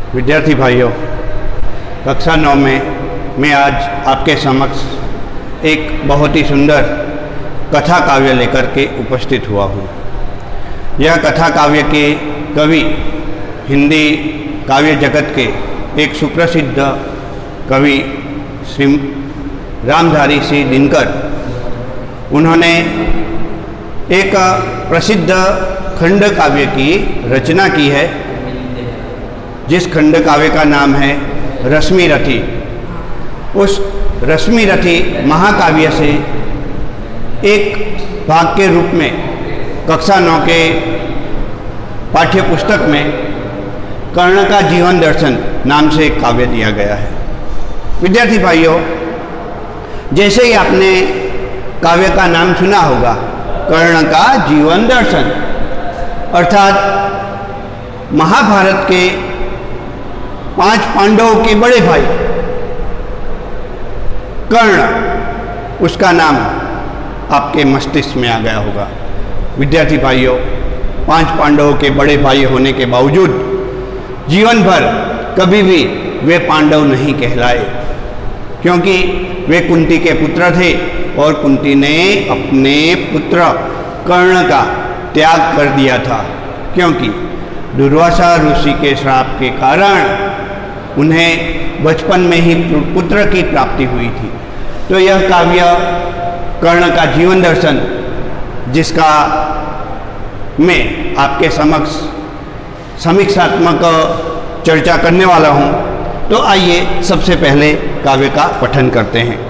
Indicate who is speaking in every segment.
Speaker 1: विद्यार्थी भाइयों, कक्षा 9 में मैं आज आपके समक्ष एक बहुत ही सुंदर कथा काव्य लेकर के उपस्थित हुआ हूँ। यह कथा काव्य के कवि हिंदी काव्य जगत के एक सुप्रसिद्ध कवि श्री रामधारी सिंह दिनकर, उन्होंने एक प्रसिद्ध खंड काव्य की रचना की है, जिस खंड काव्य का नाम है रश्मिरथी। उस रश्मिरथी महाकाव्य से एक भाग के रूप में कक्षा 9 के पाठ्य पुस्तक में कर्ण का जीवन दर्शन नाम से एक काव्य दिया गया है। विद्यार्थी भाइयों, जैसे ही आपने काव्य का नाम सुना होगा, कर्ण का जीवन दर्शन, अर्थात महाभारत के 5 पांडवों के बड़े भाई कर्ण, उसका नाम आपके मस्तिष्क में आ गया होगा। विद्यार्थी भाइयों, 5 पांडवों के बड़े भाई होने के बावजूद जीवन भर कभी भी वे पांडव नहीं कहलाए, क्योंकि वे कुंती के पुत्र थे और कुंती ने अपने पुत्र कर्ण का त्याग कर दिया था, क्योंकि दुर्वासा ऋषि के श्राप के कारण उन्हें बचपन में ही पुत्र की प्राप्ति हुई थी। तो यह काव्य कर्ण का जीवन दर्शन, जिसका मैं आपके समक्ष समीक्षात्मक चर्चा करने वाला हूँ, तो आइए सबसे पहले काव्य का पठन करते हैं।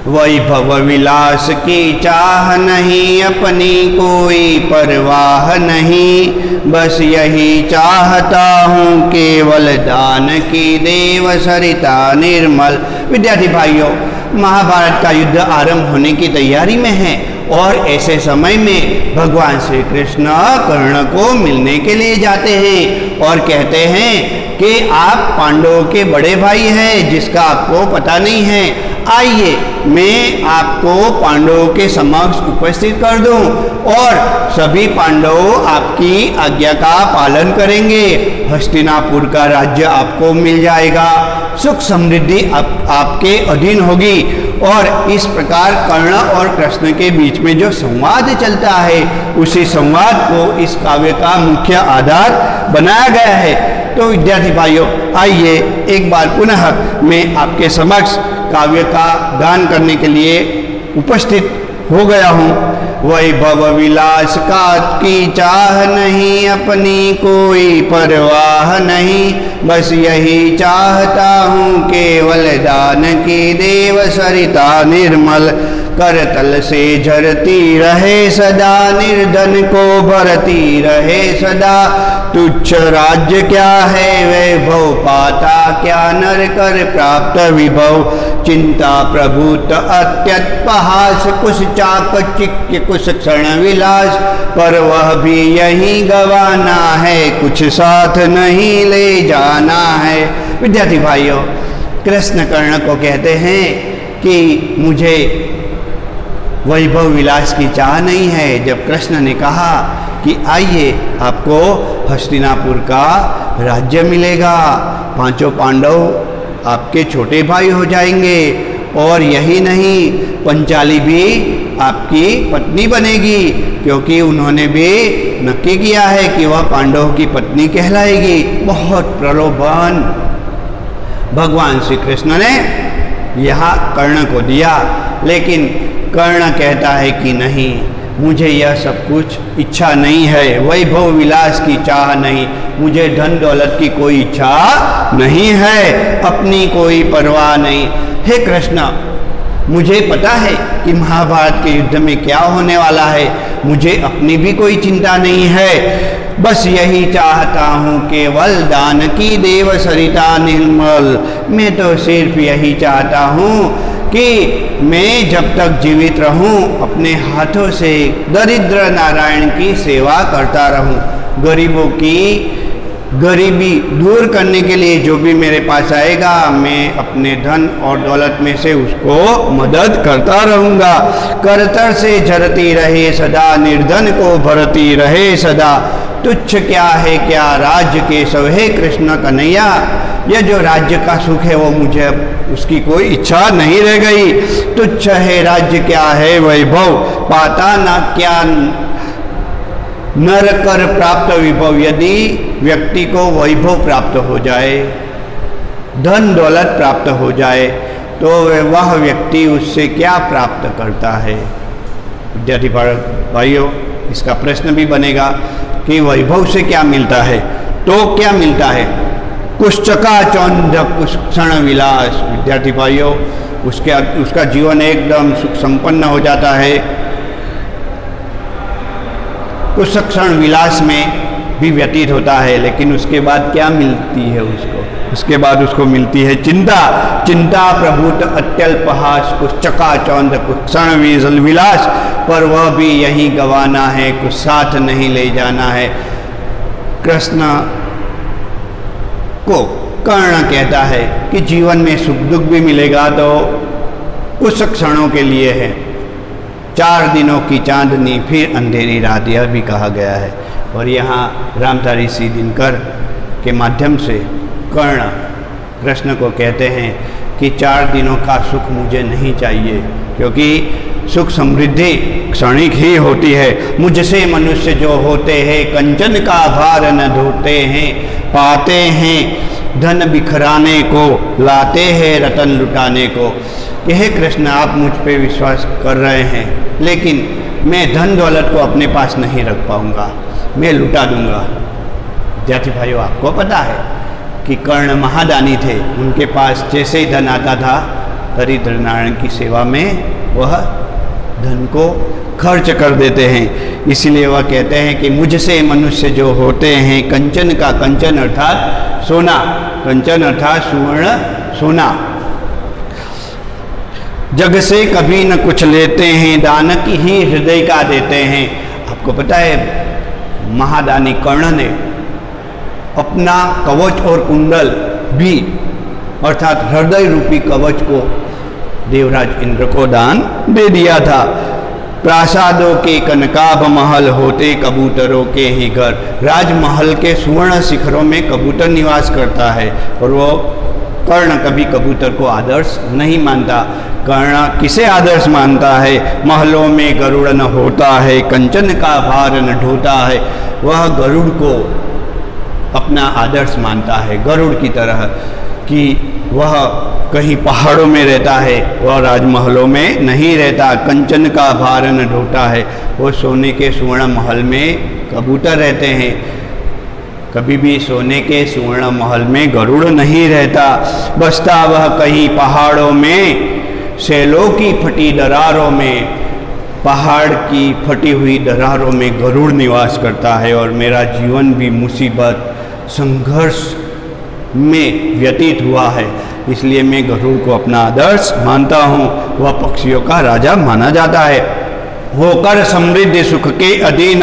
Speaker 1: वैभव विलास की चाह नहीं, अपनी कोई परवाह नहीं, बस यही चाहता हूँ केवल दान की देव सरिता निर्मल। विद्यार्थी भाइयों, महाभारत का युद्ध आरंभ होने की तैयारी में है और ऐसे समय में भगवान श्री कृष्ण कर्ण को मिलने के लिए जाते हैं और कहते हैं कि आप पांडवों के बड़े भाई हैं, जिसका आपको पता नहीं है। आइए मैं आपको पांडवों के समक्ष उपस्थित कर दूं और सभी पांडव आपकी आज्ञा का पालन करेंगे। हस्तिनापुर का राज्य आपको मिल जाएगा, सुख समृद्धि आपके अधीन होगी। और इस प्रकार कर्ण और कृष्ण के बीच में जो संवाद चलता है, उसी संवाद को इस काव्य का मुख्य आधार बनाया गया है। तो विद्यार्थी भाइयों, आइए एक बार पुनः मैं आपके समक्ष काव्य का गान करने के लिए उपस्थित हो गया हूँ। वैभव विलास का की चाह नहीं, अपनी कोई परवाह नहीं, बस यही चाहता हूँ केवल दान की देव सरिता निर्मल। करतल से झरती रहे सदा, निर्धन को भरती रहे सदा। तुच्छ राज्य क्या है वैभव पाता, क्या नर कर प्राप्त विभव। चिंता प्रभुत अत्यत्पहास, कुछ चाकचिक्य कुछ क्षण विलास, पर वह भी यही गवाना है, कुछ साथ नहीं ले जाना है। विद्यार्थी भाइयों, कृष्ण कर्ण को कहते हैं कि मुझे वैभव विलास की चाह नहीं है। जब कृष्ण ने कहा कि आइए आपको हस्तिनापुर का राज्य मिलेगा, 5 पांडव आपके छोटे भाई हो जाएंगे, और यही नहीं, पंचाली भी आपकी पत्नी बनेगी, क्योंकि उन्होंने भी नक्की किया है कि वह पांडवों की पत्नी कहलाएगी। बहुत प्रलोभन भगवान श्री कृष्ण ने यहाँ कर्ण को दिया, लेकिन कर्ण कहता है कि नहीं, मुझे यह सब कुछ इच्छा नहीं है, वैभव विलास की चाह नहीं, मुझे धन दौलत की कोई इच्छा नहीं है, अपनी कोई परवाह नहीं। हे कृष्ण, मुझे पता है कि महाभारत के युद्ध में क्या होने वाला है, मुझे अपनी भी कोई चिंता नहीं है, बस यही चाहता हूँ केवल दान की देव सरिता निर्मल। मैं तो सिर्फ यही चाहता हूँ कि मैं जब तक जीवित रहूं, अपने हाथों से दरिद्र नारायण की सेवा करता रहूं। गरीबों की गरीबी दूर करने के लिए जो भी मेरे पास आएगा, मैं अपने धन और दौलत में से उसको मदद करता रहूँगा। करतर से झरती रहे सदा, निर्धन को भरती रहे सदा। तुच्छ क्या है क्या राज्य केशव, हे कृष्ण कन्हैया, यह जो राज्य का सुख है वो मुझे उसकी कोई इच्छा नहीं रह गई। तुच्छ है राज्य क्या है वैभव, पाता ना क्या नर कर प्राप्त विभव। यदि व्यक्ति को वैभव प्राप्त हो जाए, धन दौलत प्राप्त हो जाए, तो वह व्यक्ति उससे क्या प्राप्त करता है। विद्यार्थी भाइयों, इसका प्रश्न भी बनेगा कि वैभव से क्या मिलता है। तो क्या मिलता है, कुछ चकाचौंध कुछ क्षण विलास। विद्यार्थी भाइयों, उसका जीवन एकदम सुख संपन्न हो जाता है, कुछ क्षण विलास में भी व्यतीत होता है, लेकिन उसके बाद क्या मिलती है उसको, उसके बाद उसको मिलती है चिंता। चिंता प्रभुत अत्यल्पहास, कुछ चकाचौंध कुछ क्षण विलास, पर वह भी यही गंवाना है, कुछ साथ नहीं ले जाना है। कृष्ण को कर्ण कहता है कि जीवन में सुख दुख भी मिलेगा तो कुछ क्षणों के लिए है, 4 दिनों की चांदनी फिर अंधेरी रात, यह भी कहा गया है। और यहाँ रामधारी सिंह दिनकर के माध्यम से कर्ण कृष्ण को कहते हैं कि 4 दिनों का सुख मुझे नहीं चाहिए, क्योंकि सुख समृद्धि क्षणिक ही होती है। मुझसे मनुष्य जो होते हैं कंचन का भार न ढोते हैं, पाते हैं धन बिखराने को, लाते हैं रतन लुटाने को। हे कृष्ण, आप मुझ पे विश्वास कर रहे हैं, लेकिन मैं धन दौलत को अपने पास नहीं रख पाऊंगा, मैं लुटा दूंगा। विद्यार्थी भाइयों, आपको पता है कि कर्ण महादानी थे, उनके पास जैसे ही धन आता था दरिद्र नारायण की सेवा में वह धन को खर्च कर देते हैं। इसलिए वह कहते हैं कि मुझसे मनुष्य जो होते हैं कंचन का, कंचन अर्थात सोना, कंचन अर्थात सुवर्ण सोना, जग से कभी न कुछ लेते हैं, दान की ही हृदय का देते हैं। आपको पता है महादानी कर्ण ने अपना कवच और कुंडल भी अर्थात हृदय रूपी कवच को देवराज इंद्र को दान दे दिया था। प्रासादों के कनकाभ महल होते कबूतरों के ही घर, राजमहल के सुवर्ण शिखरों में कबूतर निवास करता है, और वो कर्ण कभी कबूतर को आदर्श नहीं मानता। कर्ण किसे आदर्श मानता है, महलों में गरुड़ न होता है, कंचन का भार न ढोता है। वह गरुड़ को अपना आदर्श मानता है, गरुड़ की तरह, कि वह कहीं पहाड़ों में रहता है, वह राजमहलों में नहीं रहता। कंचन का भार न ढोता है, वो सोने के सुवर्ण महल में कबूतर रहते हैं। कभी भी सोने के सुवर्ण महल में गरुड़ नहीं रहता। बसता वह कहीं पहाड़ों में, शैलों की फटी दरारों में, पहाड़ की फटी हुई दरारों में गरुड़ निवास करता है। और मेरा जीवन भी मुसीबत संघर्ष में व्यतीत हुआ है, इसलिए मैं गरुड़ को अपना आदर्श मानता हूँ। वह पक्षियों का राजा माना जाता है। होकर समृद्धि सुख के अधीन,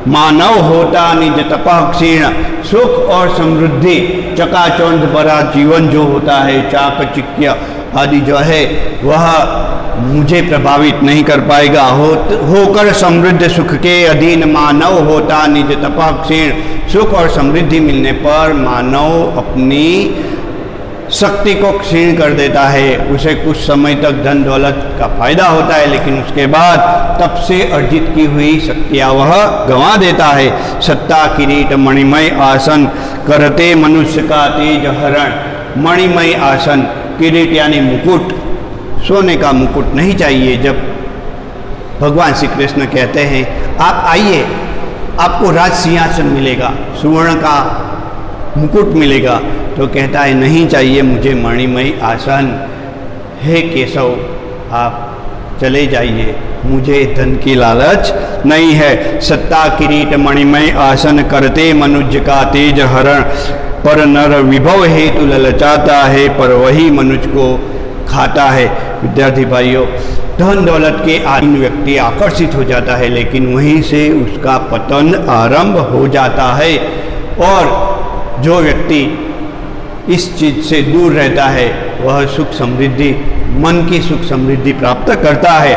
Speaker 1: मानव होता निज तपः क्षीण। सुख और समृद्धि चकाचौंध भरा जीवन जो होता है, चाकचिक्य आदि जो है, वह मुझे प्रभावित नहीं कर पाएगा। होकर समृद्ध सुख के अधीन, मानव होता निज तपः क्षीण। सुख और समृद्धि मिलने पर मानव अपनी शक्ति को क्षीण कर देता है। उसे कुछ समय तक धन दौलत का फायदा होता है, लेकिन उसके बाद तप से अर्जित की हुई शक्तियाँ वह गंवा देता है। सत्ता किरीट मणिमय आसन, करते मनुष्य का तेज हरण। मणिमय आसन, किरीट यानी मुकुट, सोने का मुकुट नहीं चाहिए। जब भगवान श्री कृष्ण कहते हैं आप आइए, आपको राज सिंहासन मिलेगा, सुवर्ण का मुकुट मिलेगा, तो कहता है नहीं चाहिए मुझे मणिमय आसन। हे केशव, आप चले जाइए, मुझे धन की लालच नहीं है। सत्ता किरीट मणिमय आसन, करते मनुष्य का तेज हरण। पर नर विभव हेतु ललचाता है, पर वही मनुष्य को खाता है। विद्यार्थी भाइयों, धन दौलत के आधीन व्यक्ति आकर्षित हो जाता है, लेकिन वहीं से उसका पतन आरंभ हो जाता है। और जो व्यक्ति इस चीज से दूर रहता है, वह सुख समृद्धि, मन की सुख समृद्धि प्राप्त करता है।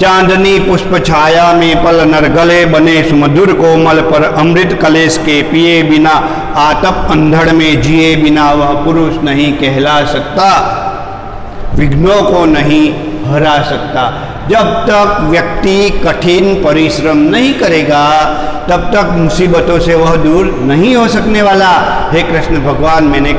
Speaker 1: चांदनी पुष्प छाया में पल नरगले बने सुमधुर कोमल पर अमृत कलेश के पिए बिना आतप अंधड़ में जिए बिना वह पुरुष नहीं कहला सकता, विघ्नों को नहीं हरा सकता। जब तक व्यक्ति कठिन परिश्रम नहीं करेगा तब तक मुसीबतों से वह दूर नहीं हो सकने वाला। हे कृष्ण भगवान, मैंने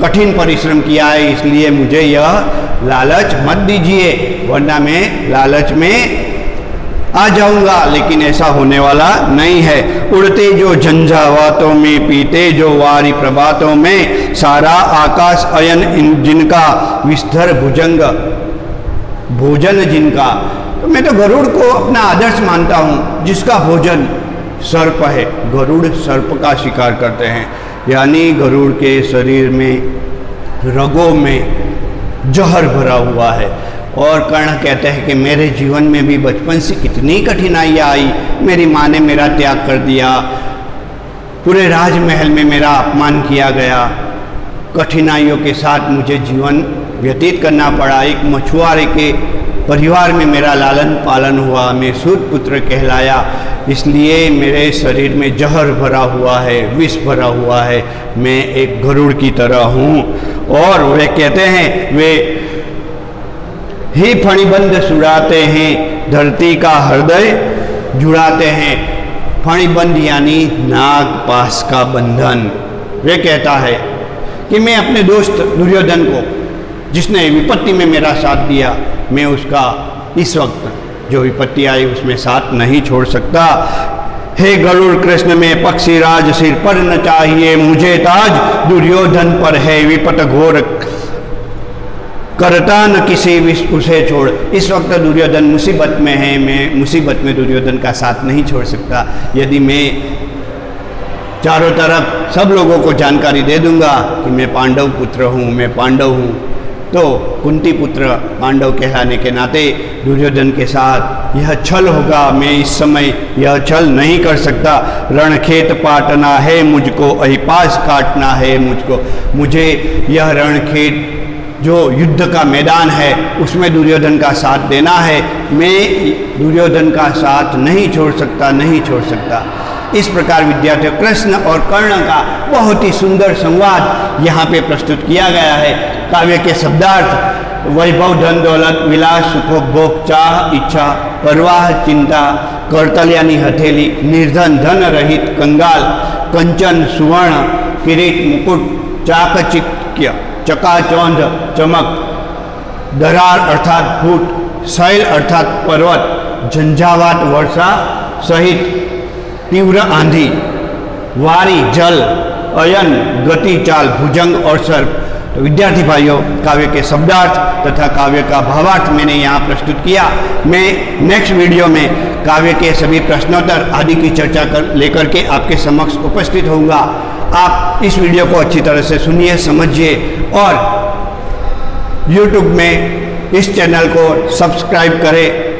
Speaker 1: कठिन परिश्रम किया है, इसलिए मुझे यह लालच मत दीजिए, वरना मैं लालच में आ जाऊंगा, लेकिन ऐसा होने वाला नहीं है। उड़ते जो झंझावातों में, पीते जो वारी प्रभातों में, सारा आकाश अयन जिनका, विस्तर भुजंग भोजन जिनका। तो मैं तो गरुड़ को अपना आदर्श मानता हूँ, जिसका भोजन सर्प है। गरुड़ सर्प का शिकार करते हैं, यानी गरुड़ के शरीर में, रगों में जहर भरा हुआ है। और कर्ण कहते हैं कि मेरे जीवन में भी बचपन से कितनी कठिनाइयाँ आई, मेरी माँ ने मेरा त्याग कर दिया, पूरे राजमहल में मेरा अपमान किया गया, कठिनाइयों के साथ मुझे जीवन व्यतीत करना पड़ा। एक मछुआरे के परिवार में मेरा लालन पालन हुआ, मैं सूत पुत्र कहलाया, इसलिए मेरे शरीर में जहर भरा हुआ है, विष भरा हुआ है, मैं एक गरुड़ की तरह हूँ। और वे कहते हैं, वे ही फणिबंध सुड़ाते हैं, धरती का हृदय जुड़ाते हैं। फणिबंध यानी नाग पास का बंधन। वे कहता है कि मैं अपने दोस्त दुर्योधन को, जिसने विपत्ति में मेरा साथ दिया, मैं उसका इस वक्त जो विपत्ति आई उसमें साथ नहीं छोड़ सकता। हे गरुड़ कृष्ण में पक्षी राज, सिर पर न चाहिए मुझे ताज, दुर्योधन पर है विपत घोर, करता न किसी विष उसे छोड़। इस वक्त दुर्योधन मुसीबत में है, मैं मुसीबत में दुर्योधन का साथ नहीं छोड़ सकता। यदि मैं चारों तरफ सब लोगों को जानकारी दे दूंगा कि मैं पांडव पुत्र हूँ, मैं पांडव हूँ, तो कुंती पुत्र पांडव कहलाने के नाते दुर्योधन के साथ यह छल होगा। मैं इस समय यह छल नहीं कर सकता। रणखेत पाटना है मुझको, अहिपास काटना है मुझको। मुझे यह रणखेत जो युद्ध का मैदान है उसमें दुर्योधन का साथ देना है। मैं दुर्योधन का साथ नहीं छोड़ सकता, नहीं छोड़ सकता। इस प्रकार विद्यार्थियों, कृष्ण और कर्ण का बहुत ही सुंदर संवाद यहाँ पे प्रस्तुत किया गया है। काव्य के शब्दार्थ: वैभव, धन दौलत, विलास, सुखोपभोग, चाह, इच्छा, परवाह, चिंता, करतल यानी हथेली, निर्धन, धन रहित, कंगाल, कंचन, सुवर्ण, किरीट, मुकुट, चाकचिक्य, चकाचौंध, चमक, दरार अर्थात फूट, शैल अर्थात पर्वत, झंझावात वर्षा सहित तीव्र आंधी, वारी जल, अयन गति चाल, भुजंग और सर्प। तो विद्यार्थी भाइयों, काव्य के शब्दार्थ तथा काव्य का भावार्थ मैंने यहाँ प्रस्तुत किया। मैं नेक्स्ट वीडियो में काव्य के सभी प्रश्नोत्तर आदि की चर्चा लेकर के आपके समक्ष उपस्थित होऊंगा। आप इस वीडियो को अच्छी तरह से सुनिए, समझिए और YouTube में इस चैनल को सब्सक्राइब करें